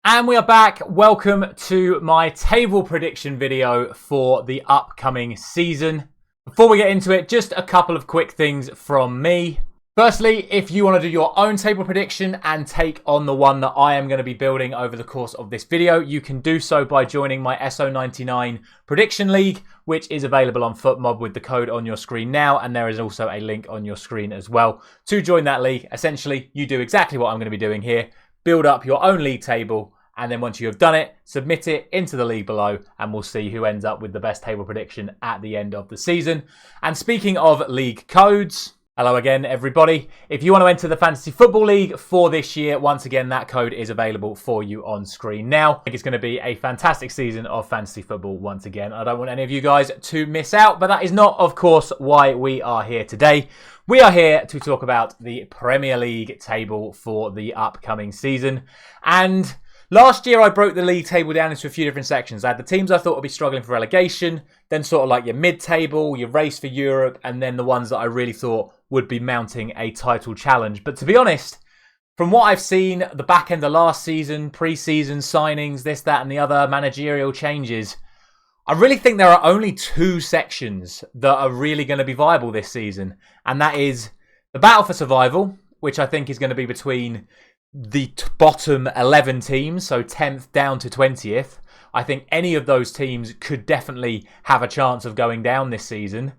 And we are back. Welcome to my table prediction video for the upcoming season. Before we get into it, just a couple of quick things from me. Firstly, if you want to do your own table prediction and take on the one that I am going to be building over the course of this video, you can do so by joining my SO99 Prediction League, which is available on FootMob with the code on your screen now, and there is also a link on your screen as well to join that league. Essentially, you do exactly what I'm going to be doing here. Build up your own league table, and then once you have done it, submit it into the league below, and we'll see who ends up with the best table prediction at the end of the season. And speaking of league codes, hello again, everybody. If you want to enter the Fantasy Football League for this year, once again, that code is available for you on screen now. I think it's going to be a fantastic season of fantasy football once again. I don't want any of you guys to miss out, but that is not, of course, why we are here today. We are here to talk about the Premier League table for the upcoming season. And last year, I broke the league table down into a few different sections. I had the teams I thought would be struggling for relegation, then sort of like your mid-table, your race for Europe, and then the ones that I really thought would be mounting a title challenge. But to be honest, from what I've seen, the back end of last season, pre-season signings, this, that, and the other, managerial changes, I really think there are only two sections that are really going to be viable this season. And that is the battle for survival, which I think is going to be between the bottom 11 teams, so 10th down to 20th. I think any of those teams could definitely have a chance of going down this season.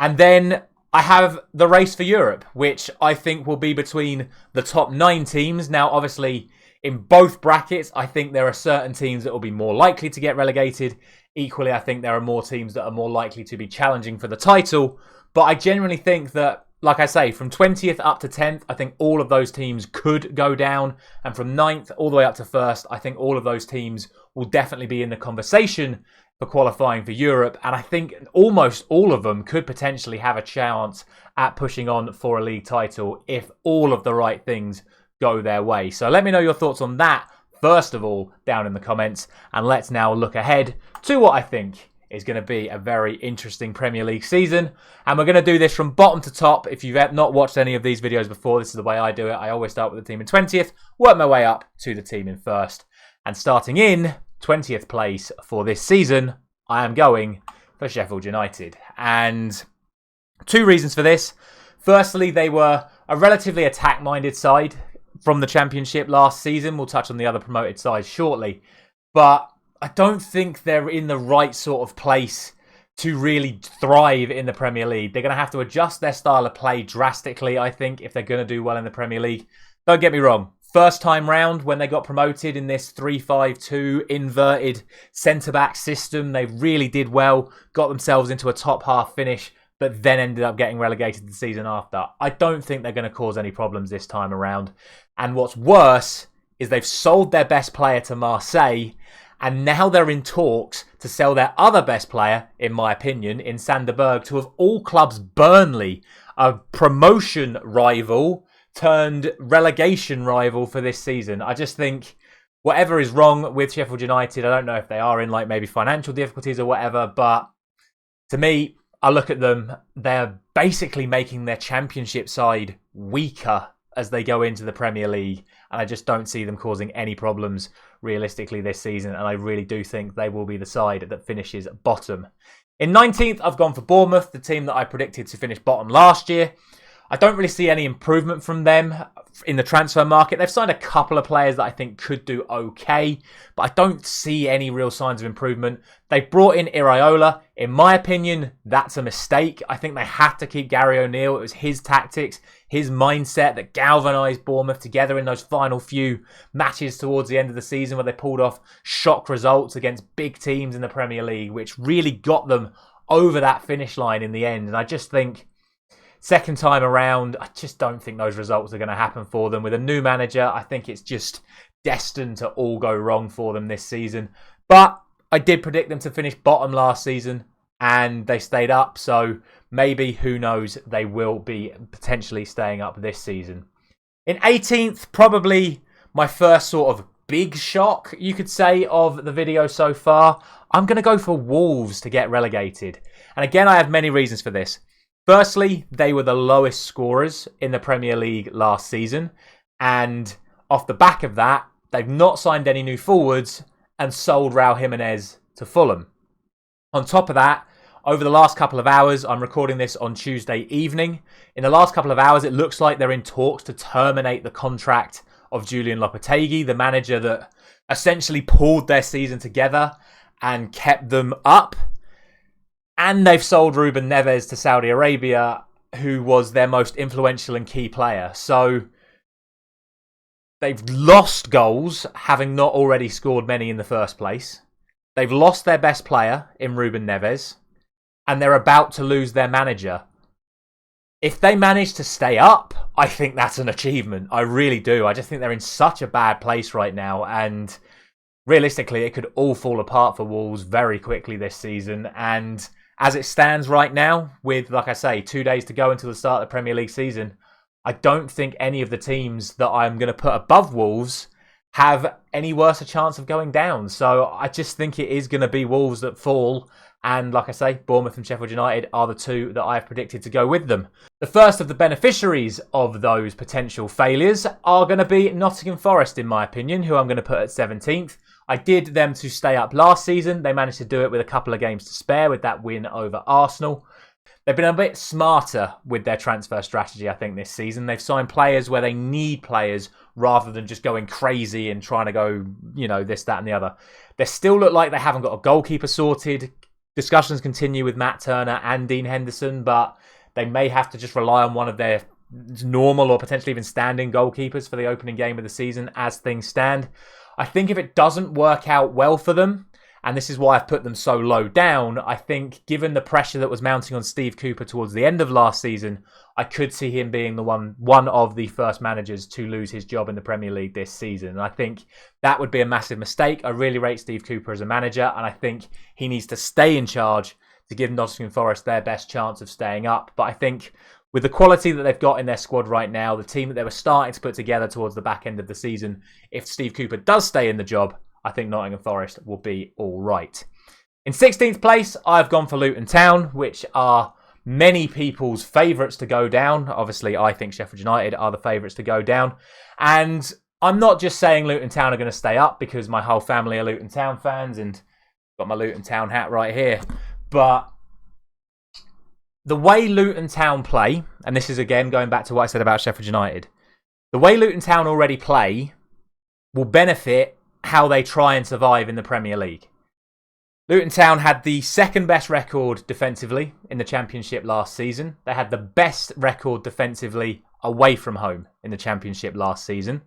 And then I have the race for Europe, which I think will be between the top 9 teams. Now, obviously, in both brackets, I think there are certain teams that will be more likely to get relegated. Equally, I think there are more teams that are more likely to be challenging for the title. But I genuinely think that, like I say, from 20th up to 10th, I think all of those teams could go down. And from 9th all the way up to 1st, I think all of those teams will definitely be in the conversation for qualifying for Europe. And I think almost all of them could potentially have a chance at pushing on for a league title if all of the right things go their way. So let me know your thoughts on that, first of all, down in the comments. And let's now look ahead to what I think is going to be a very interesting Premier League season. And we're going to do this from bottom to top. If you've not watched any of these videos before, this is the way I do it. I always start with the team in 20th, work my way up to the team in 1st. And starting in 20th place for this season, I am going for Sheffield United. And two reasons for this. Firstly, they were a relatively attack-minded side from the Championship last season. We'll touch on the other promoted sides shortly. But I don't think they're in the right sort of place to really thrive in the Premier League. They're going to have to adjust their style of play drastically, I think, if they're going to do well in the Premier League. Don't get me wrong. First time round, when they got promoted in this 3-5-2 inverted centre-back system, they really did well, got themselves into a top half finish, but then ended up getting relegated the season after. I don't think they're going to cause any problems this time around. And what's worse is they've sold their best player to Marseille, and now they're in talks to sell their other best player, in my opinion, in Sander Berge, to of all clubs Burnley, a promotion rival turned relegation rival for this season. I just think whatever is wrong with Sheffield United, I don't know if they are in like maybe financial difficulties or whatever, but to me, I look at them, they're basically making their Championship side weaker as they go into the Premier League, and I just don't see them causing any problems realistically this season, and I really do think they will be the side that finishes bottom. In 19th, I've gone for Bournemouth, the team that I predicted to finish bottom last year. I don't really see any improvement from them in the transfer market. They've signed a couple of players that I think could do okay, but I don't see any real signs of improvement. They've brought in Iraola. In my opinion, that's a mistake. I think they have to keep Gary O'Neill. It was his tactics, his mindset that galvanised Bournemouth together in those final few matches towards the end of the season where they pulled off shock results against big teams in the Premier League, which really got them over that finish line in the end. And I just think second time around, I just don't think those results are going to happen for them. With a new manager, I think it's just destined to all go wrong for them this season. But I did predict them to finish bottom last season, and they stayed up. So maybe, who knows, they will be potentially staying up this season. In 18th, probably my first sort of big shock, you could say, of the video so far. I'm going to go for Wolves to get relegated. And again, I have many reasons for this. Firstly, they were the lowest scorers in the Premier League last season. And off the back of that, they've not signed any new forwards and sold Raul Jimenez to Fulham. On top of that, over the last couple of hours, I'm recording this on Tuesday evening. In the last couple of hours, it looks like they're in talks to terminate the contract of Julian Lopetegui, the manager that essentially pulled their season together and kept them up. And they've sold Ruben Neves to Saudi Arabia, who was their most influential and key player. So they've lost goals, having not already scored many in the first place. They've lost their best player in Ruben Neves. And they're about to lose their manager. If they manage to stay up, I think that's an achievement. I really do. I just think they're in such a bad place right now. And realistically, it could all fall apart for Wolves very quickly this season. And as it stands right now, with, like I say, 2 days to go until the start of the Premier League season, I don't think any of the teams that I'm going to put above Wolves have any worse a chance of going down. So I just think it is going to be Wolves that fall. And like I say, Bournemouth and Sheffield United are the two that I've predicted to go with them. The first of the beneficiaries of those potential failures are going to be Nottingham Forest, in my opinion, who I'm going to put at 17th. I did them to stay up last season. They managed to do it with a couple of games to spare with that win over Arsenal. They've been a bit smarter with their transfer strategy, I think, this season. They've signed players where they need players rather than just going crazy and trying to go, this, that and the other. They still look like they haven't got a goalkeeper sorted. Discussions continue with Matt Turner and Dean Henderson, but they may have to just rely on one of their normal or potentially even standing goalkeepers for the opening game of the season as things stand. I think if it doesn't work out well for them, and this is why I've put them so low down, I think given the pressure that was mounting on Steve Cooper towards the end of last season, I could see him being the one of the first managers to lose his job in the Premier League this season. And I think that would be a massive mistake. I really rate Steve Cooper as a manager, and I think he needs to stay in charge to give Nottingham Forest their best chance of staying up. But I think with the quality that they've got in their squad right now, the team that they were starting to put together towards the back end of the season, if Steve Cooper does stay in the job, I think Nottingham Forest will be all right. In 16th place, I've gone for Luton Town, which are many people's favourites to go down. Obviously, I think Sheffield United are the favourites to go down. And I'm not just saying Luton Town are going to stay up because my whole family are Luton Town fans and got my Luton Town hat right here. But the way Luton Town play, and this is again going back to what I said about Sheffield United, the way Luton Town already play will benefit how they try and survive in the Premier League. Luton Town had the second best record defensively in the Championship last season. They had the best record defensively away from home in the Championship last season.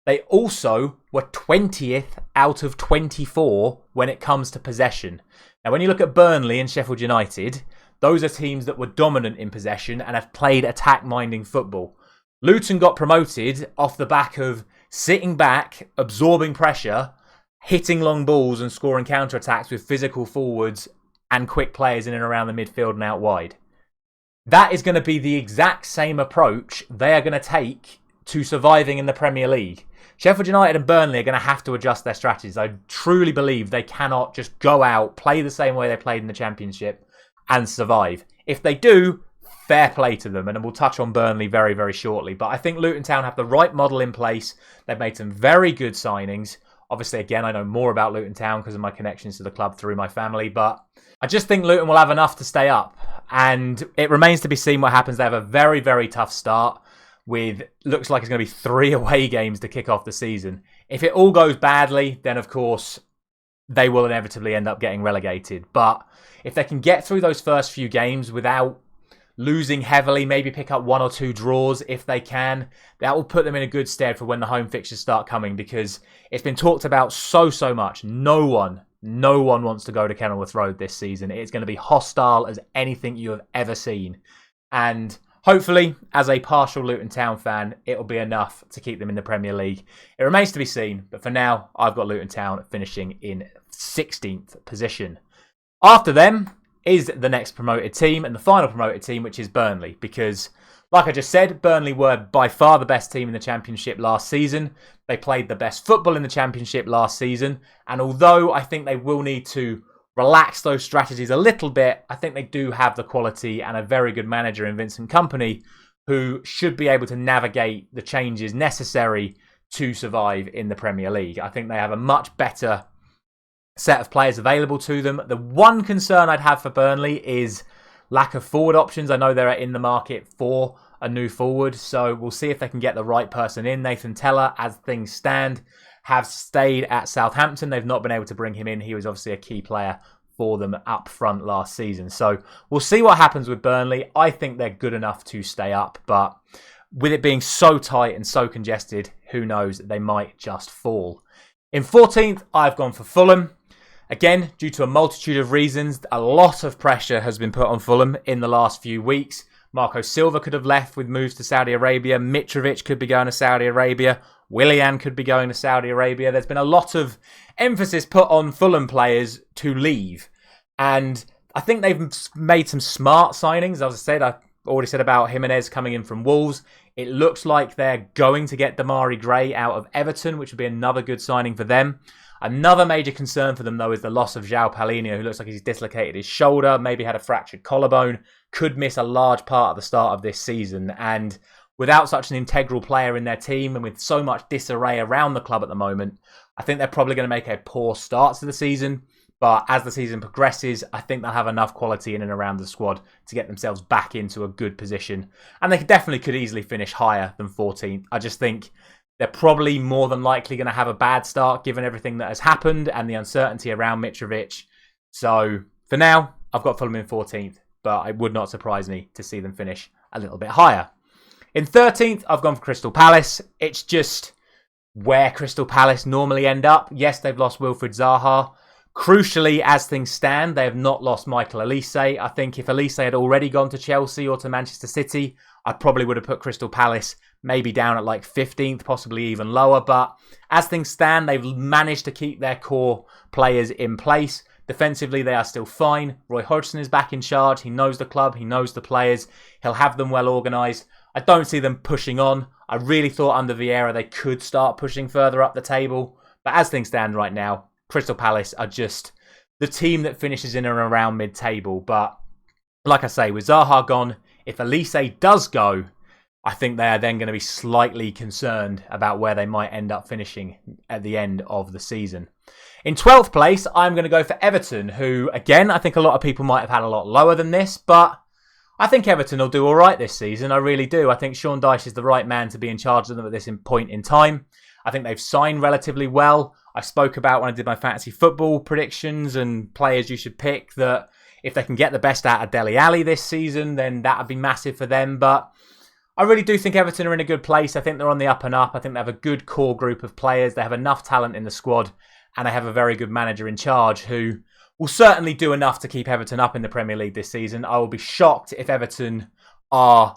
They also were 20th out of 24 when it comes to possession. Now, when you look at Burnley and Sheffield United, those are teams that were dominant in possession and have played attack-minding football. Luton got promoted off the back of sitting back, absorbing pressure, hitting long balls and scoring counter-attacks with physical forwards and quick players in and around the midfield and out wide. That is going to be the exact same approach they are going to take to surviving in the Premier League. Sheffield United and Burnley are going to have to adjust their strategies. I truly believe they cannot just go out, play the same way they played in the Championship and survive. If they do, fair play to them, and we'll touch on Burnley very, very shortly. But I think Luton Town have the right model in place. They've made some very good signings. Obviously, again, I know more about Luton Town because of my connections to the club through my family, but I just think Luton will have enough to stay up. And it remains to be seen what happens. They have a very, very tough start with, looks like it's going to be 3 away games to kick off the season. If it all goes badly, then of course, they will inevitably end up getting relegated. But if they can get through those first few games without losing heavily, maybe pick up 1 or 2 draws if they can, that will put them in a good stead for when the home fixtures start coming, because it's been talked about so much. No one wants to go to Kenilworth Road this season. It's going to be hostile as anything you have ever seen. And hopefully, as a partial Luton Town fan, it'll be enough to keep them in the Premier League. It remains to be seen, but for now, I've got Luton Town finishing in 16th position. After them is the next promoted team and the final promoted team, which is Burnley, because like I just said, Burnley were by far the best team in the Championship last season. They played the best football in the Championship last season, and although I think they will need to relax those strategies a little bit, I think they do have the quality and a very good manager in Vincent Kompany, who should be able to navigate the changes necessary to survive in the Premier League. I think they have a much better set of players available to them. The one concern I'd have for Burnley is lack of forward options. I know they're in the market for a new forward, so we'll see if they can get the right person in. Nathan Tella, as things stand, have stayed at Southampton. They've not been able to bring him in. He was obviously a key player for them up front last season. So we'll see what happens with Burnley. I think they're good enough to stay up, but with it being so tight and so congested, who knows, they might just fall. In 14th, I've gone for Fulham. Again, due to a multitude of reasons, a lot of pressure has been put on Fulham in the last few weeks. Marco Silva could have left with moves to Saudi Arabia. Mitrovic could be going to Saudi Arabia. Willian could be going to Saudi Arabia. There's been a lot of emphasis put on Fulham players to leave. And I think they've made some smart signings. As I said, I already said about Jimenez coming in from Wolves. It looks like they're going to get Damari Gray out of Everton, which would be another good signing for them. Another major concern for them, though, is the loss of João Paulinho, who looks like he's dislocated his shoulder, maybe had a fractured collarbone, could miss a large part of the start of this season. And without such an integral player in their team and with so much disarray around the club at the moment, I think they're probably going to make a poor start to the season. But as the season progresses, I think they'll have enough quality in and around the squad to get themselves back into a good position. And they definitely could easily finish higher than 14th. I just think they're probably more than likely going to have a bad start given everything that has happened and the uncertainty around Mitrovic. So for now, I've got Fulham in 14th, but it would not surprise me to see them finish a little bit higher. In 13th, I've gone for Crystal Palace. It's just where Crystal Palace normally end up. Yes, they've lost Wilfried Zaha. Crucially, as things stand, they have not lost Michael Olise. I think if Olise had already gone to Chelsea or to Manchester City, I probably would have put Crystal Palace maybe down at like 15th, possibly even lower. But as things stand, they've managed to keep their core players in place. Defensively, they are still fine. Roy Hodgson is back in charge. He knows the club. He knows the players. He'll have them well organised. I don't see them pushing on. I really thought under Vieira they could start pushing further up the table. But as things stand right now, Crystal Palace are just the team that finishes in and around mid-table. But like I say, with Zaha gone, if Olise does go, I think they are then going to be slightly concerned about where they might end up finishing at the end of the season. In 12th place, I'm going to go for Everton, who, again, I think a lot of people might have had a lot lower than this, but I think Everton will do all right this season. I really do. I think Sean Dyche is the right man to be in charge of them at this point in time. I think they've signed relatively well. I spoke about when I did my fantasy football predictions and players you should pick that if they can get the best out of Dele Alli this season, then that would be massive for them. But I really do think Everton are in a good place. I think they're on the up and up. I think they have a good core group of players. They have enough talent in the squad and they have a very good manager in charge who will certainly do enough to keep Everton up in the Premier League this season. I will be shocked if Everton are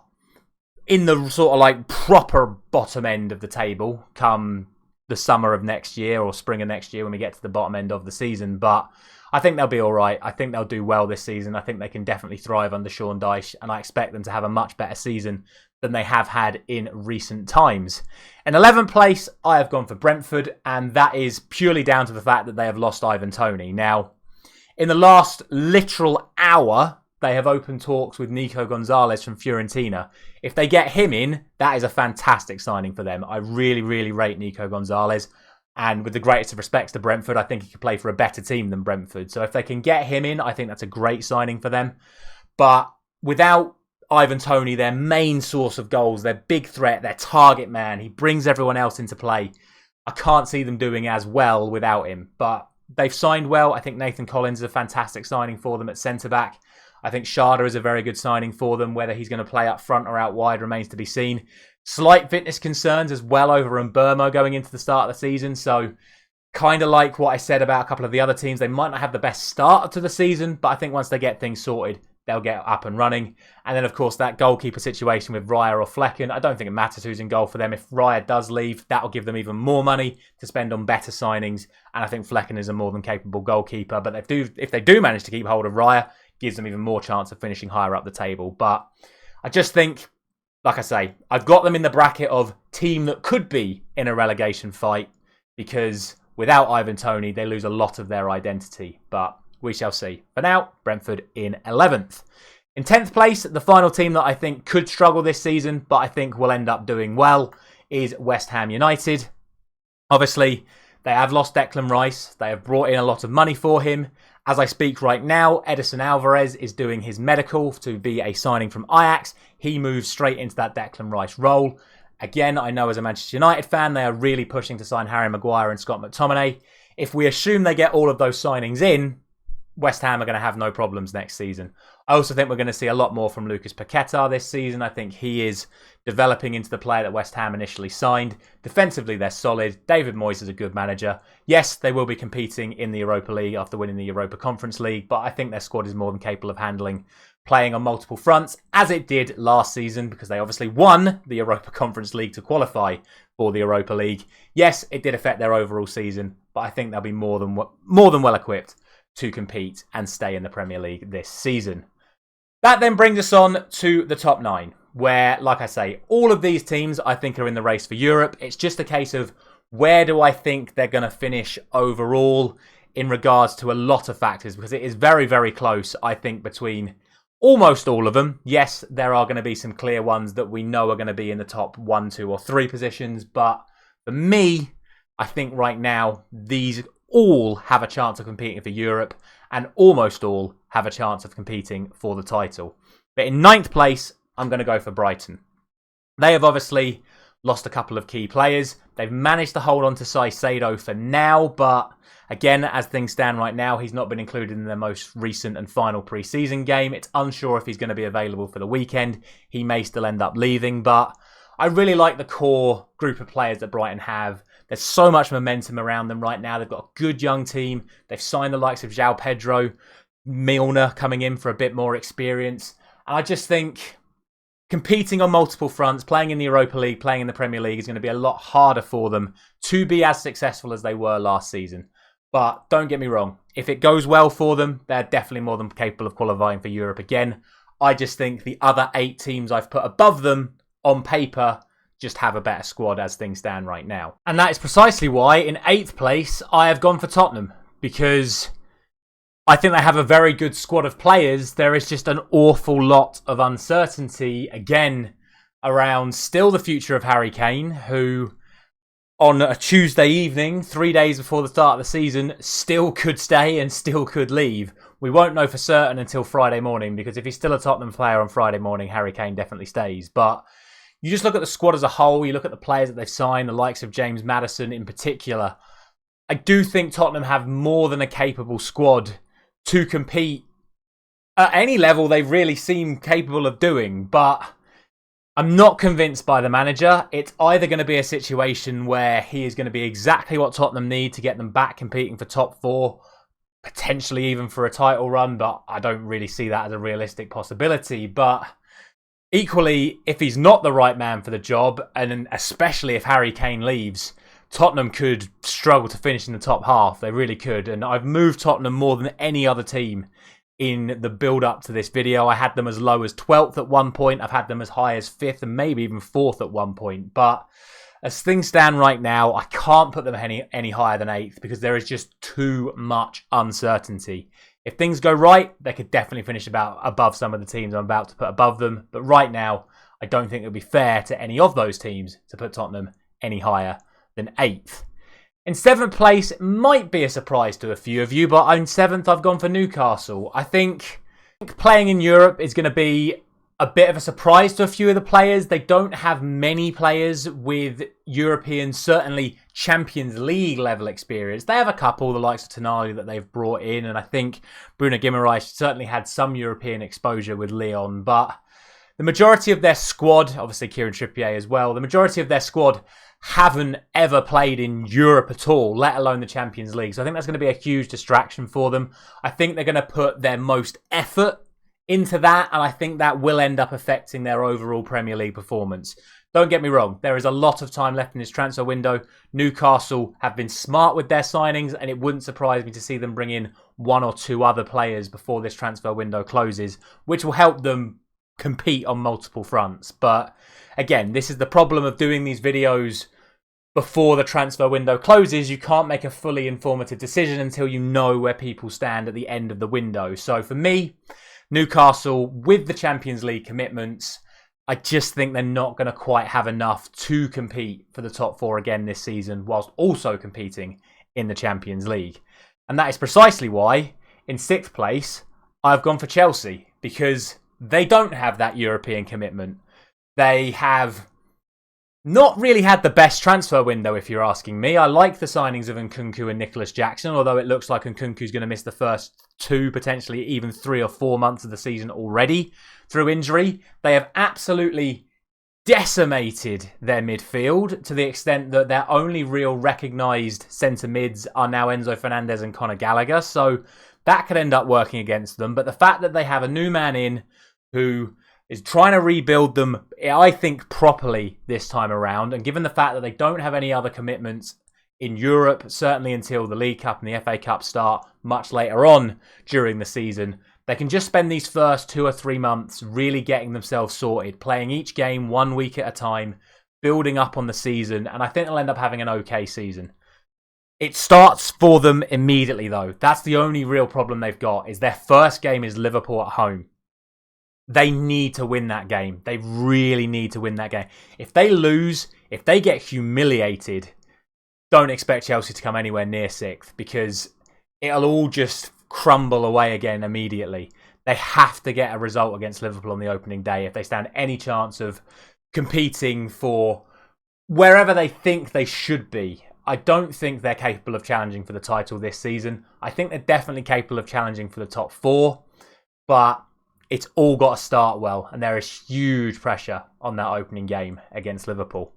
in the sort of like proper bottom end of the table come the summer of next year or spring of next year when we get to the bottom end of the season. But I think they'll be all right. I think they'll do well this season. I think they can definitely thrive under Sean Dyche, and I expect them to have a much better season than they have had in recent times. In 11th place, I have gone for Brentford, and that is purely down to the fact that they have lost Ivan Toney. Now, in the last literal hour, they have opened talks with Nico Gonzalez from Fiorentina. If they get him in, that is a fantastic signing for them. I really, really rate Nico Gonzalez. And with the greatest of respects to Brentford, I think he could play for a better team than Brentford. So if they can get him in, I think that's a great signing for them. But without Ivan Toney, their main source of goals, their big threat, their target man, he brings everyone else into play. I can't see them doing as well without him. But they've signed well. I think Nathan Collins is a fantastic signing for them at centre-back. I think Schade is a very good signing for them. Whether he's going to play up front or out wide remains to be seen. Slight fitness concerns as well over Mbermo going into the start of the season. So kind of like what I said about a couple of the other teams. They might not have the best start to the season, but I think once they get things sorted, they'll get up and running. And then, of course, that goalkeeper situation with Raya or Flecken. I don't think it matters who's in goal for them. If Raya does leave, that'll give them even more money to spend on better signings. And I think Flecken is a more than capable goalkeeper. But if they do manage to keep hold of Raya, gives them even more chance of finishing higher up the table. But I just think, like I say, I've got them in the bracket of team that could be in a relegation fight because without Ivan Toney, they lose a lot of their identity. But we shall see. For now, Brentford in 11th. In 10th place, the final team that I think could struggle this season, but I think will end up doing well, is West Ham United. Obviously, they have lost Declan Rice. They have brought in a lot of money for him. As I speak right now, Edison Alvarez is doing his medical to be a signing from Ajax. He moves straight into that Declan Rice role. Again, I know as a Manchester United fan, they are really pushing to sign Harry Maguire and Scott McTominay. If we assume they get all of those signings in, West Ham are going to have no problems next season. I also think we're going to see a lot more from Lucas Paqueta this season. I think he is developing into the player that West Ham initially signed. Defensively, they're solid. David Moyes is a good manager. Yes, they will be competing in the Europa League after winning the Europa Conference League, but I think their squad is more than capable of handling playing on multiple fronts, as it did last season, because they obviously won the Europa Conference League to qualify for the Europa League. Yes, it did affect their overall season, but I think they'll be more than well equipped to compete and stay in the Premier League this season. That then brings us on to the top 9, where, like I say, all of these teams I think are in the race for Europe. It's just a case of where do I think they're going to finish overall in regards to a lot of factors, because it is very, very close, I think, between almost all of them. Yes, there are going to be some clear ones that we know are going to be in the top 1, 2 or 3 positions, but for me, I think right now these all have a chance of competing for Europe, and almost all have a chance of competing for the title. But in 9th place, I'm going to go for Brighton. They have obviously lost a couple of key players. They've managed to hold on to Caicedo for now, but again, as things stand right now, he's not been included in their most recent and final pre-season game. It's unsure if he's going to be available for the weekend. He may still end up leaving, but I really like the core group of players that Brighton have. There's so much momentum around them right now. They've got a good young team. They've signed the likes of João Pedro, Milner coming in for a bit more experience. And I just think competing on multiple fronts, playing in the Europa League, playing in the Premier League is going to be a lot harder for them to be as successful as they were last season. But don't get me wrong, if it goes well for them, they're definitely more than capable of qualifying for Europe again. I just think the other 8 teams I've put above them on paper just have a better squad as things stand right now. And that is precisely why in 8th place I have gone for Tottenham, because I think they have a very good squad of players. There is just an awful lot of uncertainty again around still the future of Harry Kane, who on a Tuesday evening, 3 days before the start of the season, still could stay and still could leave. We won't know for certain until Friday morning, because if he's still a Tottenham player on Friday morning, Harry Kane definitely stays. But you just look at the squad as a whole, you look at the players that they've signed, the likes of James Maddison in particular. I do think Tottenham have more than a capable squad to compete at any level they really seem capable of doing, but I'm not convinced by the manager. It's either going to be a situation where he is going to be exactly what Tottenham need to get them back competing for top 4, potentially even for a title run, but I don't really see that as a realistic possibility. But equally, if he's not the right man for the job, and especially if Harry Kane leaves, Tottenham could struggle to finish in the top half. They really could. And I've moved Tottenham more than any other team in the build-up to this video. I had them as low as 12th at one point. I've had them as high as 5th and maybe even 4th at one point. But as things stand right now, I can't put them any higher than 8th because there is just too much uncertainty. If things go right, they could definitely finish above some of the teams I'm about to put above them. But right now, I don't think it would be fair to any of those teams to put Tottenham any higher than 8th. In 7th place, it might be a surprise to a few of you, but in 7th, I've gone for Newcastle. I think playing in Europe is going to be a bit of a surprise to a few of the players. They don't have many players with European, certainly Champions League level experience. They have a couple, the likes of Tonali that they've brought in, and I think Bruno Guimaraes certainly had some European exposure with Lyon, but the majority of their squad, obviously Kieran Trippier as well, the majority of their squad haven't ever played in Europe at all, let alone the Champions League. So I think that's going to be a huge distraction for them. I think they're going to put their most effort into that, and I think that will end up affecting their overall Premier League performance. Don't get me wrong, there is a lot of time left in this transfer window. Newcastle have been smart with their signings, and it wouldn't surprise me to see them bring in 1 or 2 other players before this transfer window closes, which will help them compete on multiple fronts. But again, this is the problem of doing these videos before the transfer window closes. You can't make a fully informative decision until you know where people stand at the end of the window. So for me, Newcastle, with the Champions League commitments, I just think they're not going to quite have enough to compete for the top 4 again this season, whilst also competing in the Champions League. And that is precisely why, in 6th place, I've gone for Chelsea, because they don't have that European commitment. They have not really had the best transfer window, if you're asking me. I like the signings of Nkunku and Nicholas Jackson, although it looks like Nkunku's going to miss the first 2, potentially even 3 or 4 months of the season already through injury. They have absolutely decimated their midfield to the extent that their only real recognised centre mids are now Enzo Fernandez and Conor Gallagher. So that could end up working against them. But the fact that they have a new man in who is trying to rebuild them, I think, properly this time around. And given the fact that they don't have any other commitments in Europe, certainly until the League Cup and the FA Cup start much later on during the season, they can just spend these first 2 or 3 months really getting themselves sorted, playing each game 1 week at a time, building up on the season, and I think they'll end up having an okay season. It starts for them immediately, though. That's the only real problem they've got, is their first game is Liverpool at home. They need to win that game. They really need to win that game. If they lose, if they get humiliated, don't expect Chelsea to come anywhere near 6th, because it'll all just crumble away again immediately. They have to get a result against Liverpool on the opening day if they stand any chance of competing for wherever they think they should be. I don't think they're capable of challenging for the title this season. I think they're definitely capable of challenging for the top 4, but it's all got to start well, and there is huge pressure on that opening game against Liverpool.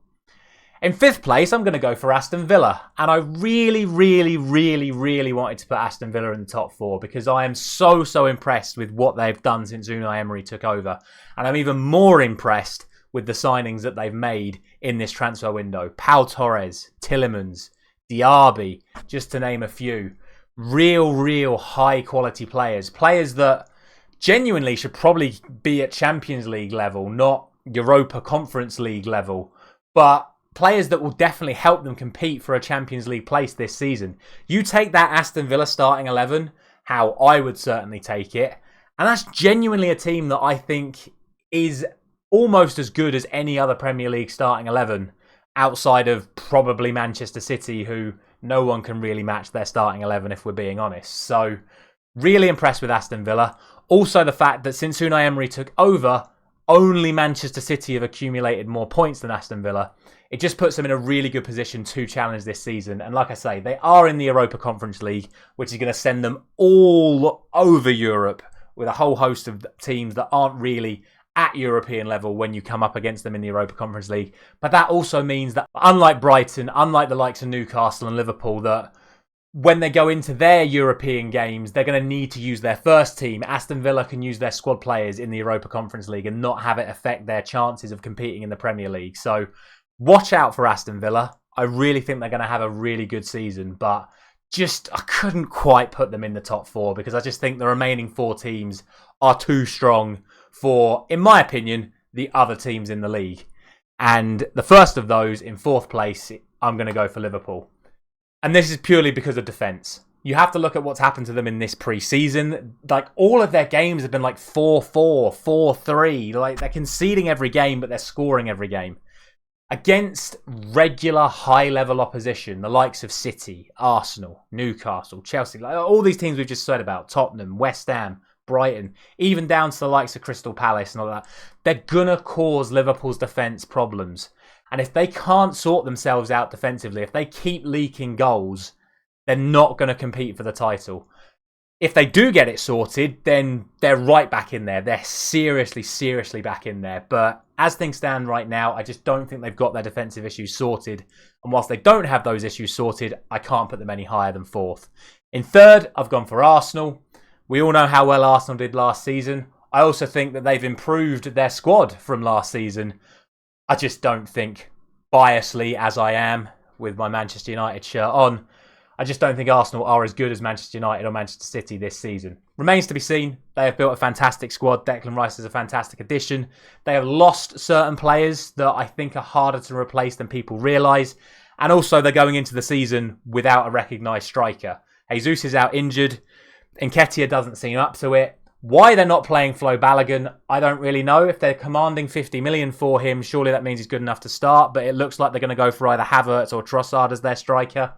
In 5th place, I'm going to go for Aston Villa. And I really wanted to put Aston Villa in the top 4 because I am so impressed with what they've done since Unai Emery took over. And I'm even more impressed with the signings that they've made in this transfer window. Pau Torres, Tielemans, Diaby, just to name a few. Real high quality players. Players that genuinely should probably be at Champions League level, not Europa Conference League level. But players that will definitely help them compete for a Champions League place this season. You take that Aston Villa starting 11, how I would certainly take it. And that's genuinely a team that I think is almost as good as any other Premier League starting 11, outside of probably Manchester City, who no one can really match their starting 11 if we're being honest. So really impressed with Aston Villa. Also the fact that since Unai Emery took over, only Manchester City have accumulated more points than Aston Villa. It just puts them in a really good position to challenge this season. And like I say, they are in the Europa Conference League, which is going to send them all over Europe with a whole host of teams that aren't really at European level when you come up against them in the Europa Conference League. But that also means that unlike Brighton, unlike the likes of Newcastle and Liverpool, that when they go into their European games, they're going to need to use their first team. Aston Villa can use their squad players in the Europa Conference League and not have it affect their chances of competing in the Premier League. So watch out for Aston Villa. I really think they're going to have a really good season, but I couldn't quite put them in the top 4 because I just think the remaining 4 teams are too strong for, in my opinion, the other teams in the league. And the first of those, in 4th place, I'm going to go for Liverpool. And this is purely because of defence. You have to look at what's happened to them in this pre-season. Like, all of their games have been like 4-4, 4-3. Like, they're conceding every game, but they're scoring every game. Against regular high-level opposition, the likes of City, Arsenal, Newcastle, Chelsea, like all these teams we've just said about, Tottenham, West Ham, Brighton, even down to the likes of Crystal Palace and all that, they're going to cause Liverpool's defence problems. And if they can't sort themselves out defensively, if they keep leaking goals, they're not going to compete for the title. If they do get it sorted, then they're right back in there. They're seriously back in there. But as things stand right now, I just don't think they've got their defensive issues sorted. And whilst they don't have those issues sorted, I can't put them any higher than 4th. In 3rd, I've gone for Arsenal. We all know how well Arsenal did last season. I also think that they've improved their squad from last season. I just don't think, biasly as I am with my Manchester United shirt on, I just don't think Arsenal are as good as Manchester United or Manchester City this season. Remains to be seen. They have built a fantastic squad. Declan Rice is a fantastic addition. They have lost certain players that I think are harder to replace than people realise. And also they're going into the season without a recognised striker. Jesus is out injured. Nketiah doesn't seem up to it. Why they're not playing Flo Balogun, I don't really know. If they're commanding 50 million for him, surely that means he's good enough to start. But it looks like they're going to go for either Havertz or Trossard as their striker.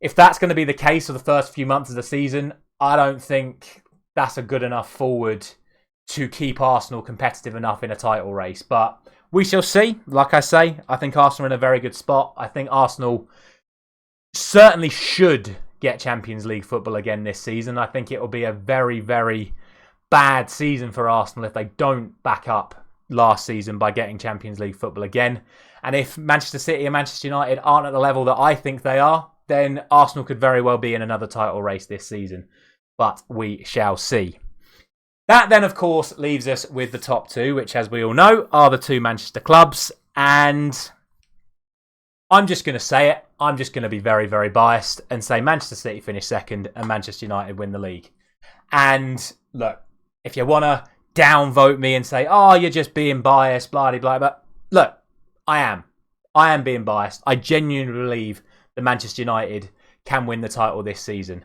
If that's going to be the case for the first few months of the season, I don't think that's a good enough forward to keep Arsenal competitive enough in a title race. But we shall see. Like I say, I think Arsenal are in a very good spot. I think Arsenal certainly should get Champions League football again this season. I think it will be a very, very bad season for Arsenal if they don't back up last season by getting Champions League football again. And if Manchester City and Manchester United aren't at the level that I think they are, then Arsenal could very well be in another title race this season. But we shall see. That then, of course, leaves us with the top two, which, as we all know, are the two Manchester clubs. And I'm just going to say it. I'm just going to be very, very biased and say Manchester City finish second and Manchester United win the league. And look, if you want to downvote me and say, oh, you're just being biased, blah, blah, blah. But look, I am. I am being biased. I genuinely believe that Manchester United can win the title this season.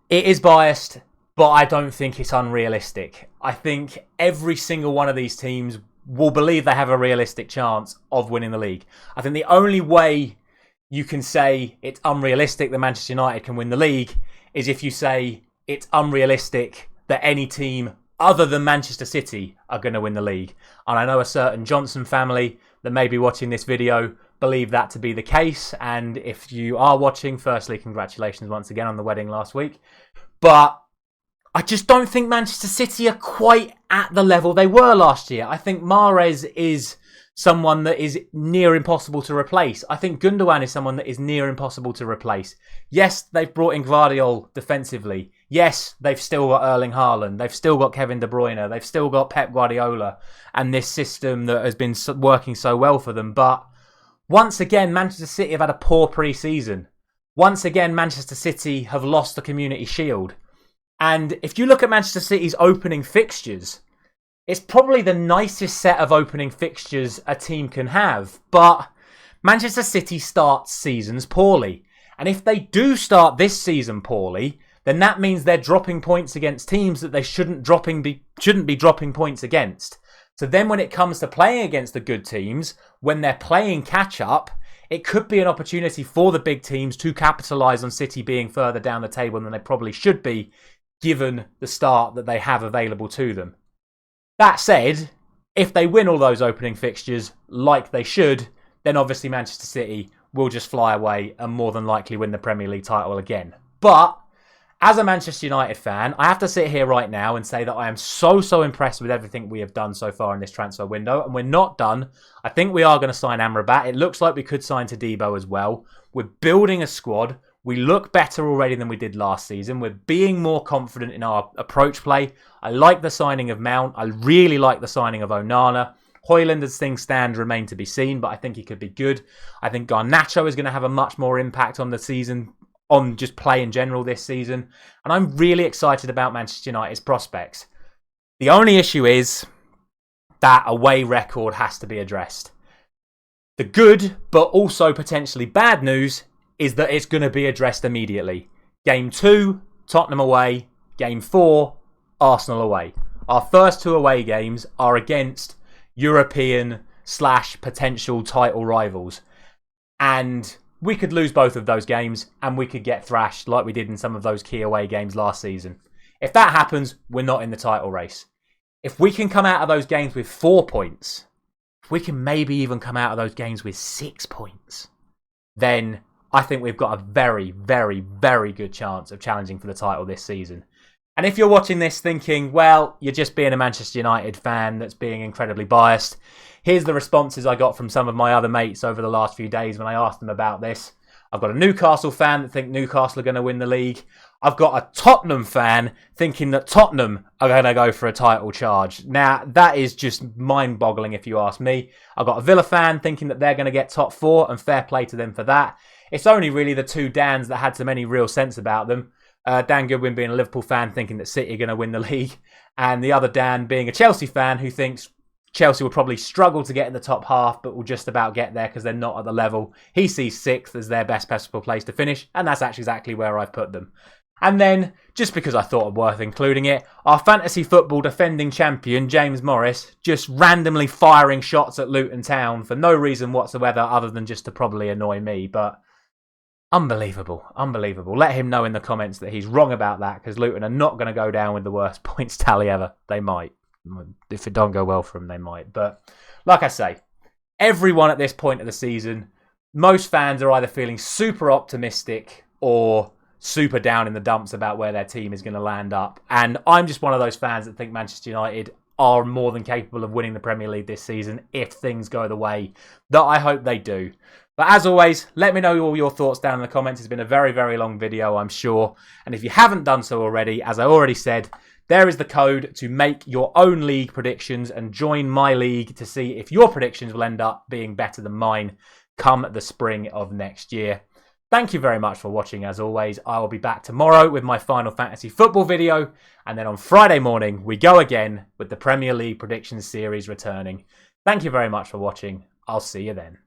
It is biased, but I don't think it's unrealistic. I think every single one of these teams will believe they have a realistic chance of winning the league. I think the only way you can say it's unrealistic that Manchester United can win the league is if you say it's unrealistic that any team other than Manchester City are going to win the league. And I know a certain Johnson family that may be watching this video believe that to be the case. And if you are watching, firstly, congratulations once again on the wedding last week. But I just don't think Manchester City are quite at the level they were last year. I think Mahrez is someone that is near impossible to replace. I think Gundogan is someone that is near impossible to replace. Yes, they've brought in Gvardiol defensively. Yes, they've still got Erling Haaland. They've still got Kevin De Bruyne. They've still got Pep Guardiola and this system that has been working so well for them. But once again, Manchester City have had a poor pre-season. Once again, Manchester City have lost the Community Shield. And if you look at Manchester City's opening fixtures, it's probably the nicest set of opening fixtures a team can have. But Manchester City starts seasons poorly. And if they do start this season poorly, then that means they're dropping points against teams that they shouldn't be dropping points against. So then when it comes to playing against the good teams, when they're playing catch-up, it could be an opportunity for the big teams to capitalise on City being further down the table than they probably should be, given the start that they have available to them. That said, if they win all those opening fixtures like they should, then obviously Manchester City will just fly away and more than likely win the Premier League title again. But as a Manchester United fan, I have to sit here right now and say that I am so impressed with everything we have done so far in this transfer window. And we're not done. I think we are going to sign Amrabat. It looks like we could sign Todibo as well. We're building a squad. We look better already than we did last season. We're being more confident in our approach play. I like the signing of Mount. I really like the signing of Onana. Højlund, as things stand, remain to be seen, but I think he could be good. I think Garnacho is going to have a much more impact on the season, on just play in general this season. And I'm really excited about Manchester United's prospects. The only issue is that away record has to be addressed. The good, but also potentially bad news is that it's going to be addressed immediately. Game 2, Tottenham away. Game 4, Arsenal away. Our first two away games are against European/potential title rivals. And we could lose both of those games and we could get thrashed like we did in some of those key away games last season. If that happens, we're not in the title race. If we can come out of those games with 4 points, if we can maybe even come out of those games with 6 points, then I think we've got a very, very, very good chance of challenging for the title this season. And if you're watching this thinking, well, you're just being a Manchester United fan that's being incredibly biased, here's the responses I got from some of my other mates over the last few days when I asked them about this. I've got a Newcastle fan that think Newcastle are going to win the league. I've got a Tottenham fan thinking that Tottenham are going to go for a title charge. Now, that is just mind-boggling if you ask me. I've got a Villa fan thinking that they're going to get top 4, and fair play to them for that. It's only really the two Dans that had some any real sense about them. Dan Goodwin being a Liverpool fan thinking that City are going to win the league, and the other Dan being a Chelsea fan who thinks Chelsea will probably struggle to get in the top half but will just about get there because they're not at the level. He sees 6th as their best possible place to finish, and that's actually exactly where I've put them. And then, just because I thought it worth including it, our fantasy football defending champion, James Morris, just randomly firing shots at Luton Town for no reason whatsoever other than just to probably annoy me. But unbelievable, unbelievable. Let him know in the comments that he's wrong about that, because Luton are not going to go down with the worst points tally ever. They might. If it don't go well for them, they might. But like I say, everyone at this point of the season, most fans are either feeling super optimistic or super down in the dumps about where their team is going to land up. And I'm just one of those fans that think Manchester United are more than capable of winning the Premier League this season if things go the way that I hope they do. But as always, let me know all your thoughts down in the comments. It's been a very, very long video, I'm sure. And if you haven't done so already, as I already said, there is the code to make your own league predictions and join my league to see if your predictions will end up being better than mine come the spring of next year. Thank you very much for watching. As always, I will be back tomorrow with my final fantasy football video. And then on Friday morning, we go again with the Premier League predictions series returning. Thank you very much for watching. I'll see you then.